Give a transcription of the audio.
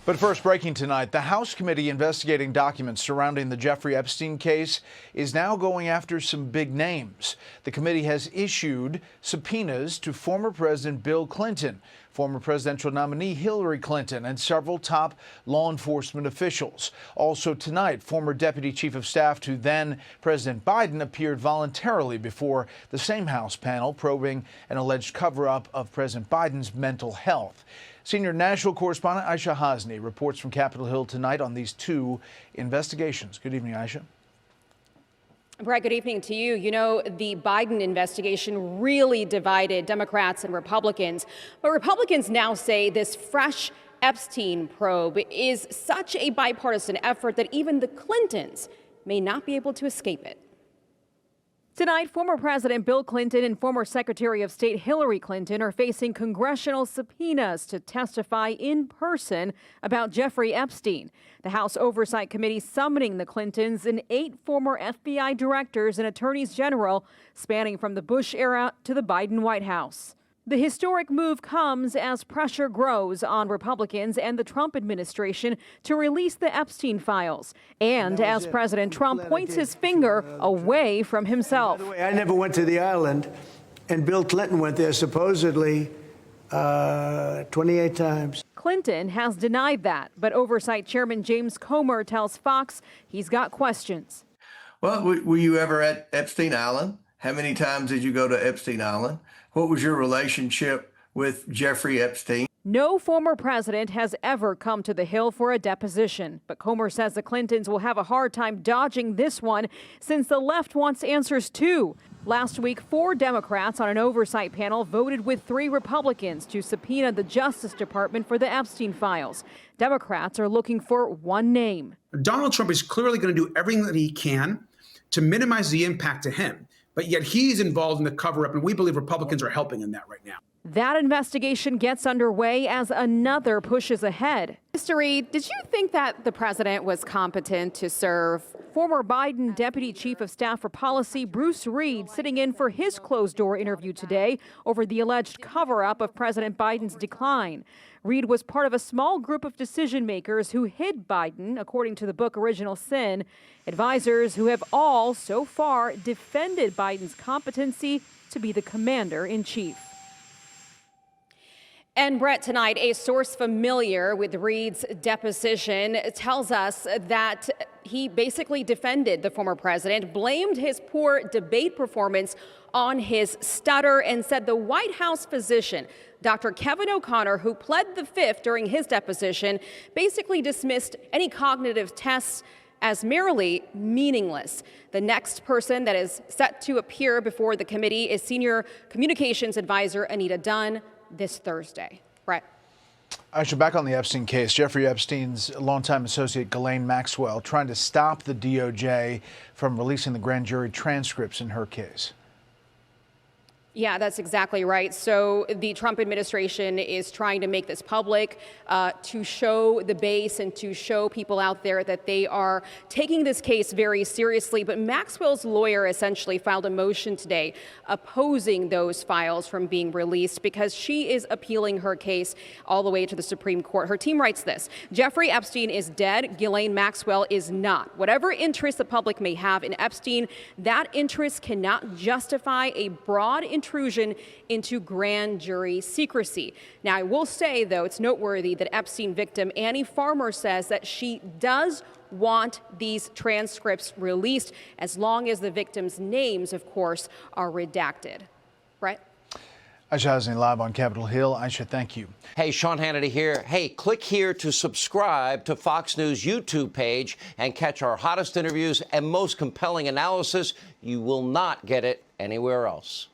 But first, breaking tonight, the House committee investigating documents surrounding the Jeffrey Epstein case is now going after some big names. The committee has issued subpoenas to former President Bill Clinton, former presidential nominee Hillary Clinton, and several top law enforcement officials. Also tonight, former Deputy Chief of Staff to then President Biden appeared voluntarily before the same House panel probing an alleged cover-up of President Biden's mental health. Senior national correspondent Aishah Hasnie reports from Capitol Hill tonight on these two investigations. Good evening, Aishah. Brett, good evening to you. You know, the Biden investigation really divided Democrats and Republicans. But Republicans now say this fresh Epstein probe is such a bipartisan effort that even the Clintons may not be able to escape it. Tonight, former President Bill Clinton and former Secretary of State Hillary Clinton are facing congressional subpoenas to testify in person about Jeffrey Epstein. The House Oversight Committee summoning the Clintons and 8 former FBI directors and attorneys general spanning from the Bush era to the Biden White House. The historic move comes as pressure grows on Republicans and the Trump administration to release the Epstein files, and as President Trump points his finger away from himself. By the way, I never went to the island, and Bill Clinton went there supposedly 28 times. Clinton has denied that, but Oversight Chairman James Comer tells Fox he's got questions. Well, were you ever at Epstein Island? How many times did you go to Epstein Island? What was your relationship with Jeffrey Epstein? No former president has ever come to the Hill for a deposition, but Comer says the Clintons will have a hard time dodging this one since the left wants answers too. Last week, 4 Democrats on an oversight panel voted with 3 Republicans to subpoena the Justice Department for the Epstein files. Democrats are looking for one name. Donald Trump is clearly going to do everything that he can to minimize the impact to him. But yet he's involved in the cover-up, and we believe Republicans are helping in that right now. That investigation gets underway as another pushes ahead. Mr. Reed, did you think that the president was competent to serve? Former Biden Deputy Chief of Staff for Policy Bruce Reed sitting in for his closed-door interview today over the alleged cover-up of President Biden's decline. Reed was part of a small group of decision-makers who hid Biden, according to the book Original Sin. Advisors who have all, so far, defended Biden's competency to be the commander-in-chief. And Brett, tonight, a source familiar with Reed's deposition tells us that he basically defended the former president, blamed his poor debate performance on his stutter, and said the White House physician, Dr. Kevin O'Connor, who pled the fifth during his deposition, basically dismissed any cognitive tests as merely meaningless. The next person that is set to appear before the committee is Senior Communications Advisor Anita Dunn this Thursday. Brett. Aishah, back on the Epstein case, Jeffrey Epstein's longtime associate Ghislaine Maxwell trying to stop the DOJ from releasing the grand jury transcripts in her case. Yeah, that's exactly right. So the Trump administration is trying to make this public to show the base and to show people out there that they are taking this case very seriously. But Maxwell's lawyer essentially filed a motion today opposing those files from being released because she is appealing her case all the way to the Supreme Court. Her team writes this: Jeffrey Epstein is dead. Ghislaine Maxwell is not. Whatever interest the public may have in Epstein, that interest cannot justify a broad intrusion into grand jury secrecy. Now, I will say, though, it's noteworthy that Epstein victim Annie Farmer says that she does want these transcripts released as long as the victims' names, of course, are redacted. Brett? Aishah Hasnie live on Capitol Hill. Aishah, thank you. Hey, Sean Hannity here. Hey, click here to subscribe to Fox News YouTube page and catch our hottest interviews and most compelling analysis. You will not get it anywhere else.